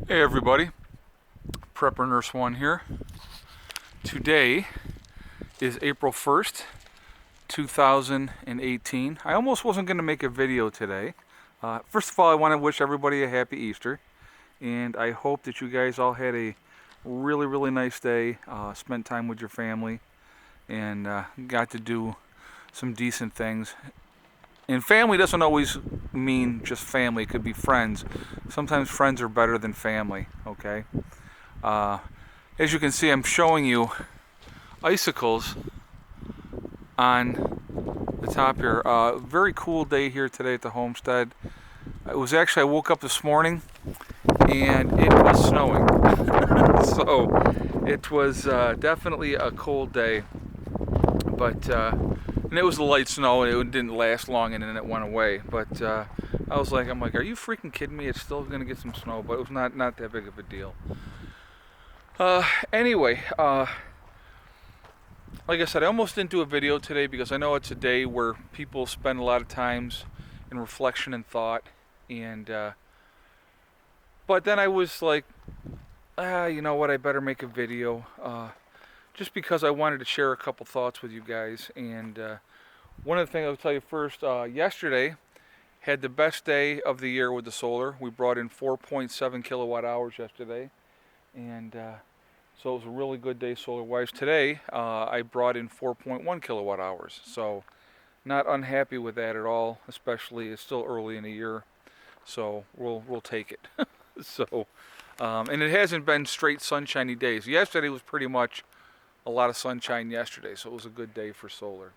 Hey everybody, Prepper Nurse 1 here. Today is April 1st, 2018. I almost wasn't going to make a video today. First of all, I want to wish everybody a happy Easter, and I hope that you guys all had a really nice day, spent time with your family, and got to do some decent things. And family doesn't always mean just family, it could be friends. Sometimes friends are better than family, okay? Uh, as you can see, I'm showing you icicles on the top here. Very cool day here today at the homestead. It was actually, I woke up this morning and it was snowing. So it was definitely a cold day, but and it was a light snow, and it didn't last long, and then it went away. But I'm like, are you freaking kidding me? It's still gonna get some snow, but it was not that big of a deal. Anyway, like I said, I almost didn't do a video today because I know it's a day where people spend a lot of times in reflection and thought, and but then I was like, you know what? I better make a video. Just because I wanted to share a couple thoughts with you guys. And one of the things I'll tell you first, yesterday had the best day of the year with the solar. We brought in 4.7 kilowatt hours yesterday, and so it was a really good day solar wise. Today I brought in 4.1 kilowatt hours, so not unhappy with that at all, especially it's still early in the year, so we'll take it. So and it hasn't been straight sunshiny days. Yesterday was pretty much a lot of sunshine yesterday, so it was a good day for solar.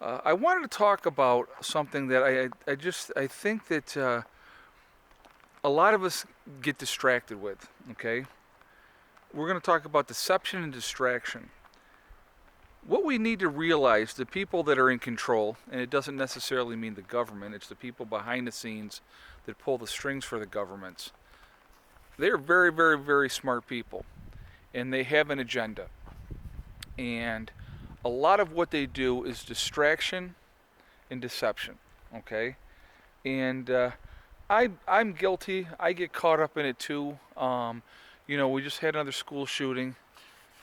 I wanted to talk about something that I think that a lot of us get distracted with. Okay, we're going to talk about deception and distraction. What we need to realize, the people that are in control, and it doesn't necessarily mean the government, it's the people behind the scenes that pull the strings for the governments. They're very smart people, and they have an agenda. And a lot of what they do is distraction and deception, okay? And I'm guilty. I get caught up in it too. We just had another school shooting,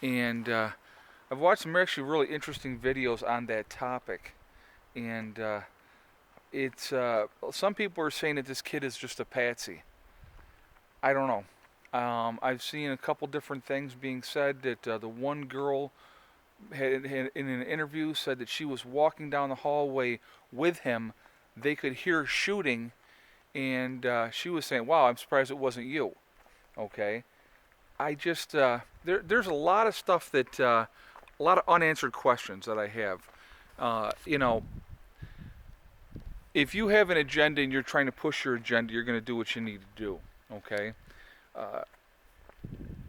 and I've watched some actually really interesting videos on that topic. And it's some people are saying that this kid is just a patsy. I don't know. I've seen a couple different things being said that the one girl had in an interview said that she was walking down the hallway with him. They could hear shooting, and she was saying, "Wow, I'm surprised it wasn't you." Okay, I just there's a lot of stuff that a lot of unanswered questions that I have. If you have an agenda and you're trying to push your agenda, you're going to do what you need to do. Okay,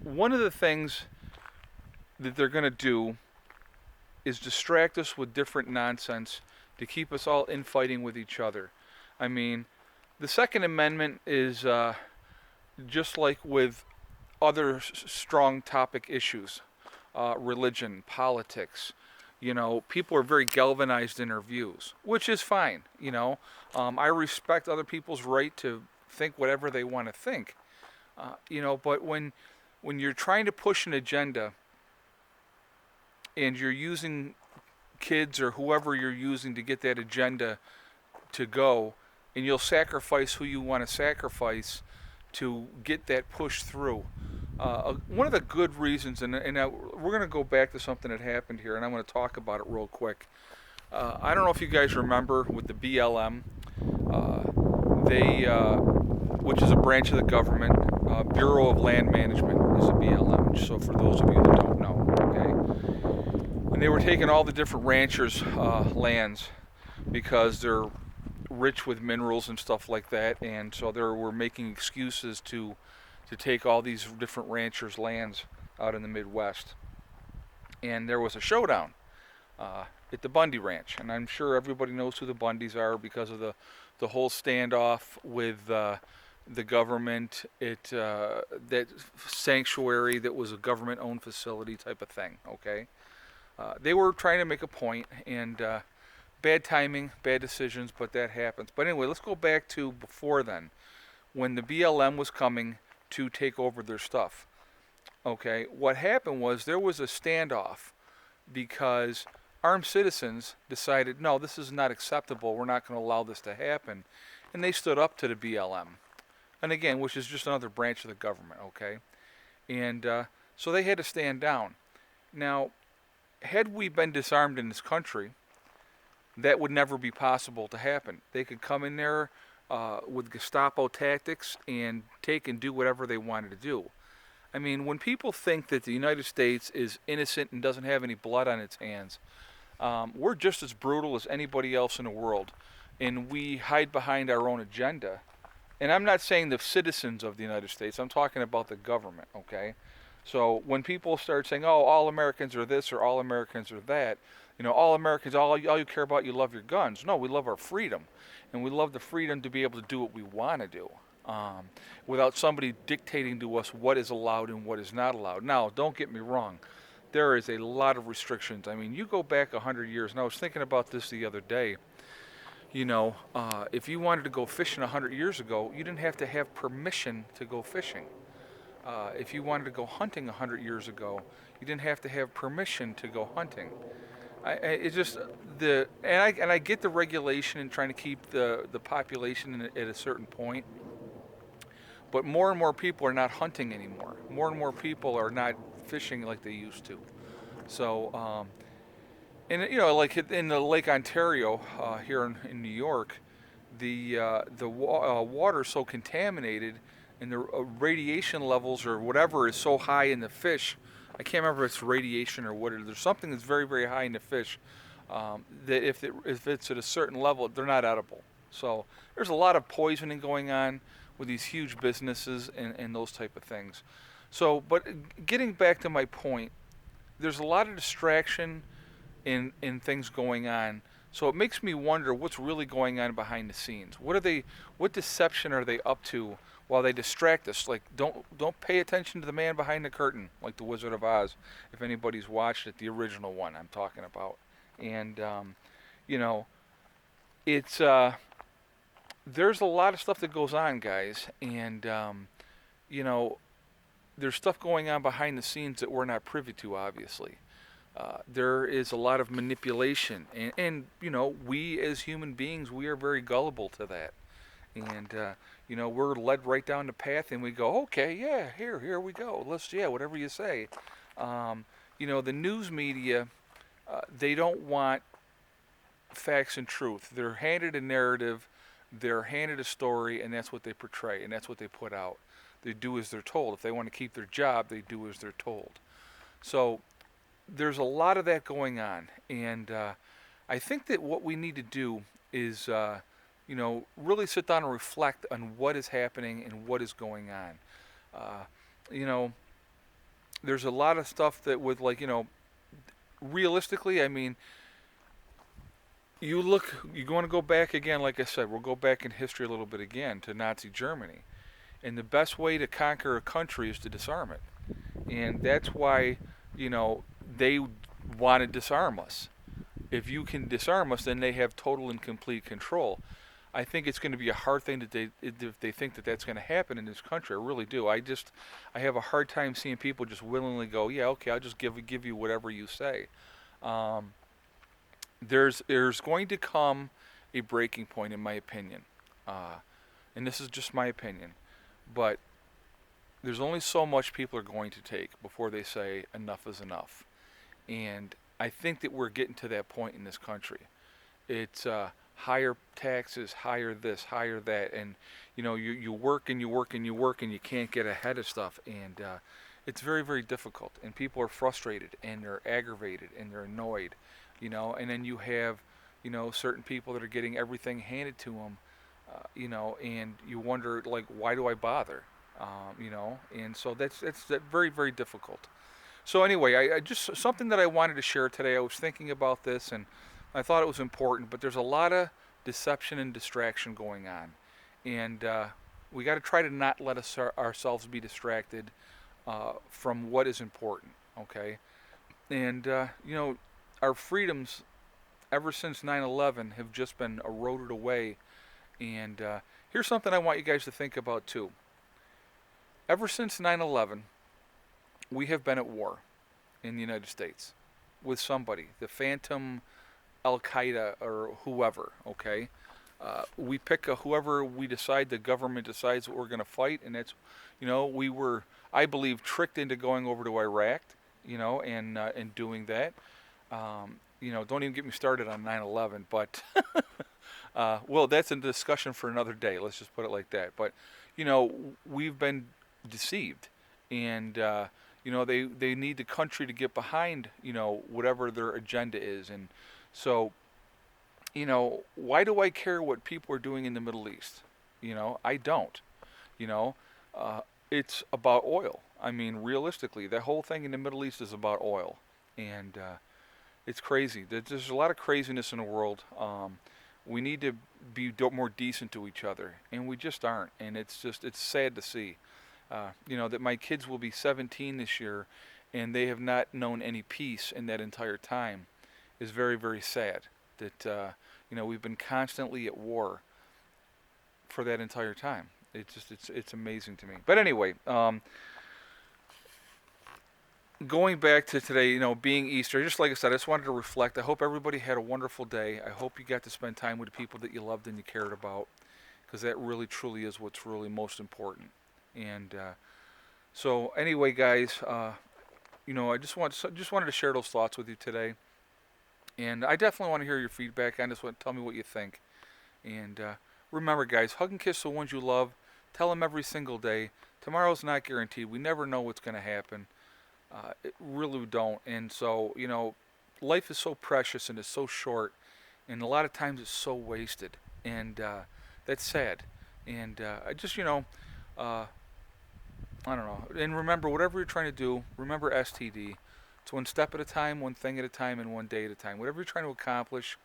one of the things that they're going to do is distract us with different nonsense to keep us all infighting with each other. I mean, the Second Amendment is just like with other strong topic issues, religion, politics. People are very galvanized in their views, which is fine. I respect other people's right to think whatever they want to think. But when you're trying to push an agenda, and you're using kids or whoever you're using to get that agenda to go, and you'll sacrifice who you want to sacrifice to get that push through. One of the good reasons, and we're going to go back to something that happened here, and I'm going to talk about it real quick. I don't know if you guys remember with the BLM, which is a branch of the government, Bureau of Land Management is a BLM, so for those of you that don't know, okay? And they were taking all the different ranchers' lands because they're rich with minerals and stuff like that, and so they were making excuses to take all these different ranchers' lands out in the Midwest. And there was a showdown at the Bundy Ranch, and I'm sure everybody knows who the Bundys are because of the whole standoff with the government. That sanctuary that was a government-owned facility type of thing. Okay. They were trying to make a point, and bad timing, bad decisions, but that happens. But anyway, let's go back to before then, when the BLM was coming to take over their stuff. Okay, what happened was there was a standoff because armed citizens decided, no, this is not acceptable. We're not going to allow this to happen. And they stood up to the BLM. And again, which is just another branch of the government, okay? And so they had to stand down. Now, had we been disarmed in this country, that would never be possible to happen. They could come in there with Gestapo tactics and take and do whatever they wanted to do. I mean, when people think that the United States is innocent and doesn't have any blood on its hands, we're just as brutal as anybody else in the world. And we hide behind our own agenda. And I'm not saying the citizens of the United States, I'm talking about the government, okay? So when people start saying, oh, all Americans are this or all Americans are that, all Americans, all you care about, you love your guns. No, we love our freedom. And we love the freedom to be able to do what we want to do without somebody dictating to us what is allowed and what is not allowed. Now, don't get me wrong. There is a lot of restrictions. I mean, you go back 100 years, and I was thinking about this the other day. If you wanted to go fishing 100 years ago, you didn't have to have permission to go fishing. If you wanted to go hunting 100 years ago, you didn't have to have permission to go hunting. It's just and I get the regulation and trying to keep the population at a certain point, but more and more people are not hunting anymore. More and more people are not fishing like they used to. So, and like in the Lake Ontario here in New York, the water is so contaminated, and the radiation levels or whatever is so high in the fish. I can't remember if it's radiation or what. There's something that's very, very high in the fish that if it's at a certain level, they're not edible. So there's a lot of poisoning going on with these huge businesses and those type of things. So, but getting back to my point, there's a lot of distraction in things going on. So it makes me wonder what's really going on behind the scenes. What deception are they up to while they distract us? Like don't pay attention to the man behind the curtain, like the Wizard of Oz. If anybody's watched it, the original one I'm talking about, and it's there's a lot of stuff that goes on, guys, and there's stuff going on behind the scenes that we're not privy to, obviously. There is a lot of manipulation, and we as human beings, we are very gullible to that, and we're led right down the path, and we go, okay, yeah, here we go, whatever you say. The news media, they don't want facts and truth. They're handed a narrative, they're handed a story, and that's what they portray, and that's what they put out. They do as they're told. If they want to keep their job, they do as they're told. So there's a lot of that going on, and I think that what we need to do is really sit down and reflect on what is happening and what is going on. There's a lot of stuff that with realistically, I mean, you're going to go back again, like I said, we'll go back in history a little bit again to Nazi Germany. And the best way to conquer a country is to disarm it. And that's why, they want to disarm us. If you can disarm us, then they have total and complete control. I think it's going to be a hard thing if they think that that's going to happen in this country. I really do. I have a hard time seeing people just willingly go, yeah, okay, I'll just give you whatever you say. There's going to come a breaking point, in my opinion, and this is just my opinion, but there's only so much people are going to take before they say enough is enough. And I think that we're getting to that point in this country. It's higher taxes, higher this, higher that, and you work and you work and you work and you can't get ahead of stuff, and it's very, very difficult. And people are frustrated and they're aggravated and they're annoyed, And then you have certain people that are getting everything handed to them, and you wonder why do I bother? And so that's very, very difficult. So anyway, I just something that I wanted to share today. I was thinking about this and I thought it was important, but there's a lot of deception and distraction going on, and we got to try to not let ourselves be distracted from what is important. Okay, and our freedoms ever since 9/11 have just been eroded away. And here's something I want you guys to think about too. Ever since 9/11, we have been at war in the United States with somebody, the Phantom, Al Qaeda, or whoever. Okay, we pick whoever we decide. The government decides what we're going to fight, and that's, we were, I believe, tricked into going over to Iraq, and doing that. Don't even get me started on 9/11, but well, that's a discussion for another day. Let's just put it like that. But we've been deceived, and they need the country to get behind whatever their agenda is, and so why do I care what people are doing in the Middle East? I don't. You know, it's about oil. I mean, realistically, the whole thing in the Middle East is about oil, and it's crazy. There's a lot of craziness in the world. We need to be more decent to each other, and we just aren't. And it's sad to see. That my kids will be 17 this year, and they have not known any peace in that entire time, is very, very sad. That we've been constantly at war for that entire time. It's amazing to me. But anyway, going back to today, being Easter, just like I said, I just wanted to reflect. I hope everybody had a wonderful day. I hope you got to spend time with the people that you loved and you cared about, because that really, truly is what's really most important. And so, anyway, guys, I just wanted to share those thoughts with you today. And I definitely want to hear your feedback on this one. Tell me what you think. And remember, guys, hug and kiss the ones you love. Tell them every single day. Tomorrow's not guaranteed. We never know what's going to happen. It really don't. And so, life is so precious and it's so short. And a lot of times it's so wasted. And that's sad. And I just, I don't know. And remember, whatever you're trying to do, remember STD. It's one step at a time, one thing at a time, and one day at a time. Whatever you're trying to accomplish,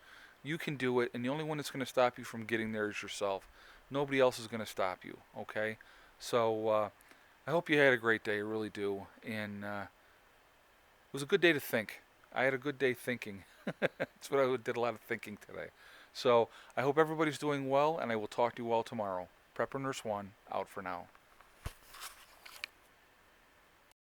you can do it. And the only one that's going to stop you from getting there is yourself. Nobody else is going to stop you, okay? So I hope you had a great day. I really do. And it was a good day to think. I had a good day thinking. That's what I did, a lot of thinking today. So I hope everybody's doing well, and I will talk to you all tomorrow. Prepper Nurse 1, out for now.